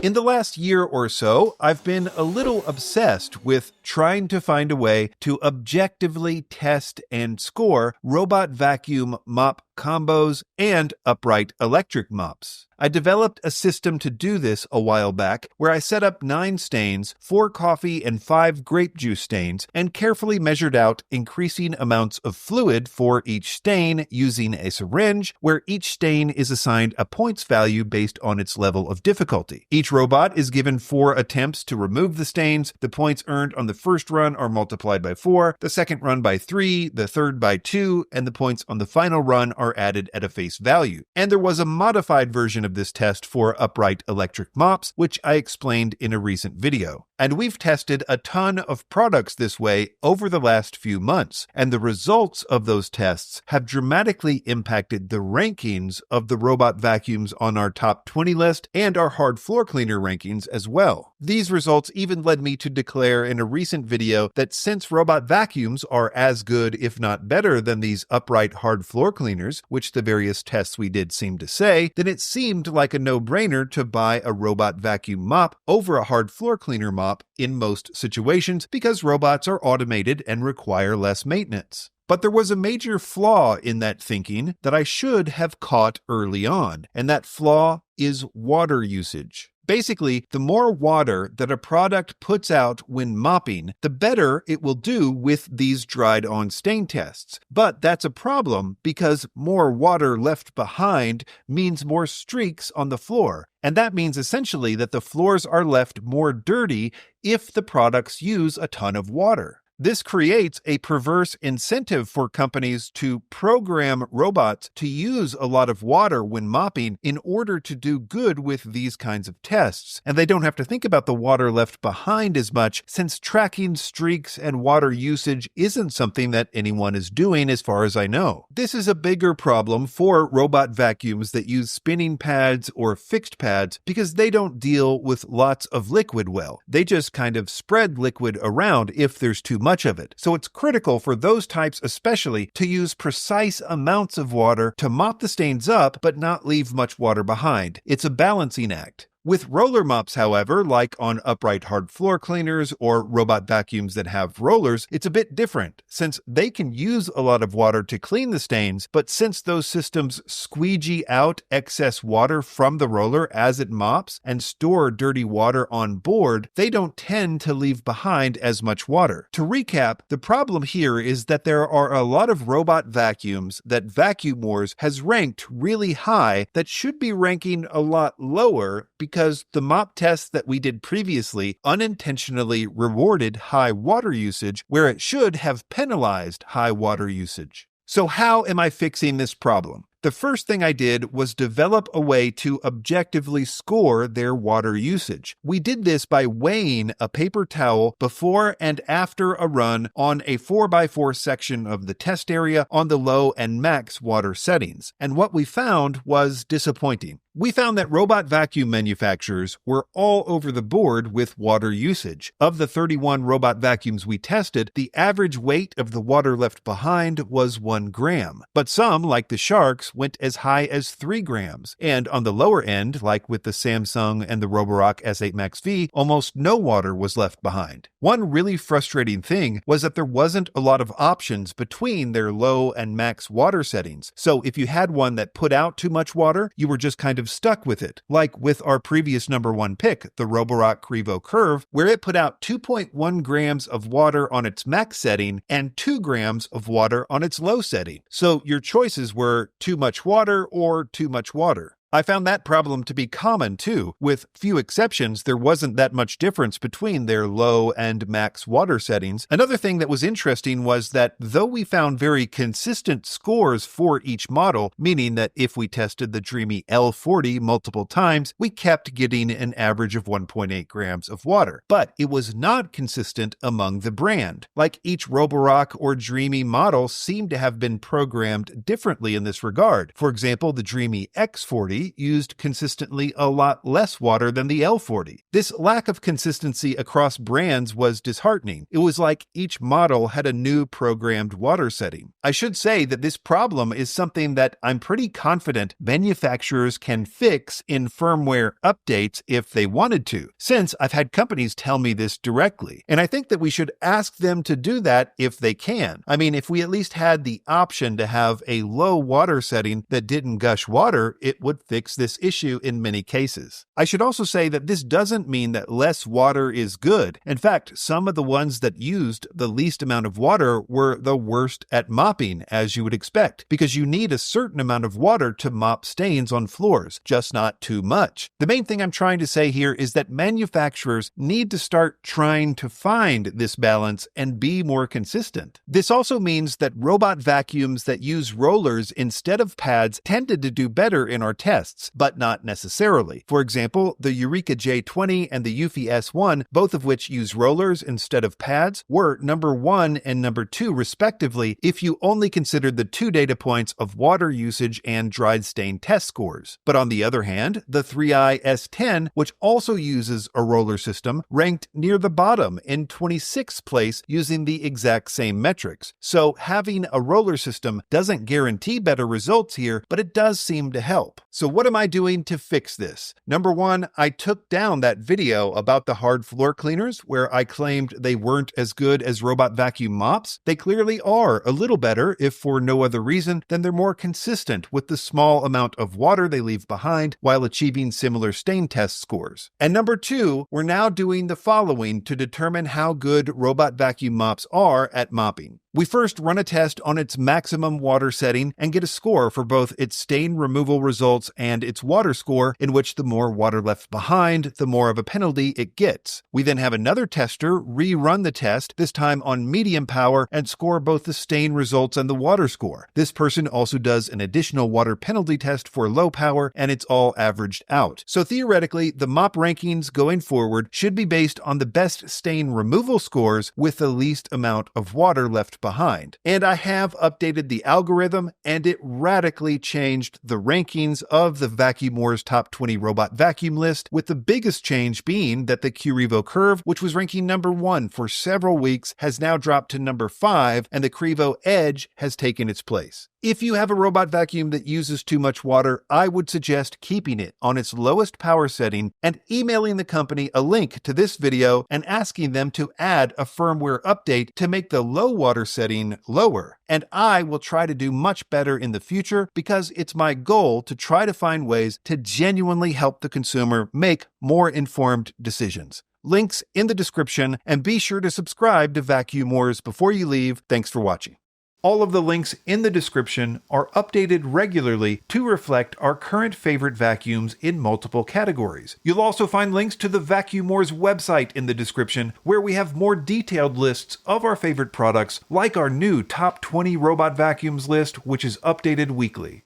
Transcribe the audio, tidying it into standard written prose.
In the last year or so, I've been a little obsessed with trying to find a way to objectively test and score robot vacuum mop combos and upright electric mops. I developed a system to do this a while back where I set up 9 stains, 4 coffee and 5 grape juice stains, and carefully measured out increasing amounts of fluid for each stain using a syringe where each stain is assigned a points value based on its level of difficulty. Each robot is given 4 attempts to remove the stains. The points earned on the first run are multiplied by 4, the second run by 3, the third by 2, and the points on the final run are added at a face value. And there was a modified version of this test for upright electric mops, which I explained in a recent video. And we've tested a ton of products this way over the last few months, and the results of those tests have dramatically impacted the rankings of the robot vacuums on our top 20 list and our hard floor cleaner rankings as well. These results even led me to declare in a recent video that since robot vacuums are as good, if not better, than these upright hard floor cleaners, which the various tests we did seemed to say, then it seemed like a no-brainer to buy a robot vacuum mop over a hard floor cleaner mop in most situations because robots are automated and require less maintenance. But there was a major flaw in that thinking that I should have caught early on, and that flaw is water usage. Basically, the more water that a product puts out when mopping, the better it will do with these dried-on stain tests. But that's a problem because more water left behind means more streaks on the floor. And that means essentially that the floors are left more dirty if the products use a ton of water. This creates a perverse incentive for companies to program robots to use a lot of water when mopping in order to do good with these kinds of tests. And they don't have to think about the water left behind as much since tracking streaks and water usage isn't something that anyone is doing as far as I know. This is a bigger problem for robot vacuums that use spinning pads or fixed pads because they don't deal with lots of liquid well. They just kind of spread liquid around if there's too much of it. So it's critical for those types especially to use precise amounts of water to mop the stains up but not leave much water behind. It's a balancing act. With roller mops, however, like on upright hard floor cleaners or robot vacuums that have rollers, it's a bit different since they can use a lot of water to clean the stains, but since those systems squeegee out excess water from the roller as it mops and store dirty water on board, they don't tend to leave behind as much water. To recap, the problem here is that there are a lot of robot vacuums that Vacuum Wars has ranked really high that should be ranking a lot lower because the mop tests that we did previously unintentionally rewarded high water usage where it should have penalized high water usage. So how am I fixing this problem? The first thing I did was develop a way to objectively score their water usage. We did this by weighing a paper towel before and after a run on a 4x4 section of the test area on the low and max water settings. And what we found was disappointing. We found that robot vacuum manufacturers were all over the board with water usage. Of the 31 robot vacuums we tested, the average weight of the water left behind was 1 gram. But some, like the Sharks, went as high as 3 grams. And on the lower end, like with the Samsung and the Roborock S8 Max V, almost no water was left behind. One really frustrating thing was that there wasn't a lot of options between their low and max water settings. So if you had one that put out too much water, you were just kind of stuck with it, like with our previous number 1 pick, the Roborock Crevo Curve, where it put out 2.1 grams of water on its max setting and 2 grams of water on its low setting. So your choices were too much water or too much water. I found that problem to be common too. With few exceptions, there wasn't that much difference between their low and max water settings. Another thing that was interesting was that though we found very consistent scores for each model, meaning that if we tested the Dreamy L40 multiple times, we kept getting an average of 1.8 grams of water. But it was not consistent among the brand. Like each Roborock or Dreamy model seemed to have been programmed differently in this regard. For example, the Dreamy X40 L40 used consistently a lot less water than the L40. This lack of consistency across brands was disheartening. It was like each model had a new programmed water setting. I should say that this problem is something that I'm pretty confident manufacturers can fix in firmware updates if they wanted to, since I've had companies tell me this directly. And I think that we should ask them to do that if they can. I mean, if we at least had the option to have a low water setting that didn't gush water, it would fix this issue in many cases. I should also say that this doesn't mean that less water is good. In fact, some of the ones that used the least amount of water were the worst at mopping, as you would expect, because you need a certain amount of water to mop stains on floors, just not too much. The main thing I'm trying to say here is that manufacturers need to start trying to find this balance and be more consistent. This also means that robot vacuums that use rollers instead of pads tended to do better in our tests, but not necessarily. For example, the Eureka J20 and the Eufy S1, both of which use rollers instead of pads, were number 1 and number 2 respectively if you only considered the 2 data points of water usage and dried stain test scores. But on the other hand, the 3i S10, which also uses a roller system, ranked near the bottom in 26th place using the exact same metrics. So having a roller system doesn't guarantee better results here, but it does seem to help. So what am I doing to fix this? Number 1, I took down that video about the hard floor cleaners where I claimed they weren't as good as robot vacuum mops. They clearly are a little better, if for no other reason than they're more consistent with the small amount of water they leave behind while achieving similar stain test scores. And number 2, we're now doing the following to determine how good robot vacuum mops are at mopping. We first run a test on its maximum water setting and get a score for both its stain removal results and its water score, in which the more water left behind, the more of a penalty it gets. We then have another tester rerun the test, this time on medium power, and score both the stain results and the water score. This person also does an additional water penalty test for low power, and it's all averaged out. So theoretically, the mop rankings going forward should be based on the best stain removal scores with the least amount of water left behind. And I have updated the algorithm, and it radically changed the rankings of the Vacuum Wars Top 20 Robot Vacuum list, with the biggest change being that the Crivo Curve, which was ranking number 1 for several weeks, has now dropped to number 5, and the Crivo Edge has taken its place. If you have a robot vacuum that uses too much water, I would suggest keeping it on its lowest power setting and emailing the company a link to this video and asking them to add a firmware update to make the low water setting lower. And I will try to do much better in the future, because it's my goal to try to find ways to genuinely help the consumer make more informed decisions. Links in the description, and be sure to subscribe to Vacuum Wars before you leave. Thanks for watching. All of the links in the description are updated regularly to reflect our current favorite vacuums in multiple categories. You'll also find links to the Vacuum Wars website in the description, where we have more detailed lists of our favorite products, like our new Top 20 Robot Vacuums list, which is updated weekly.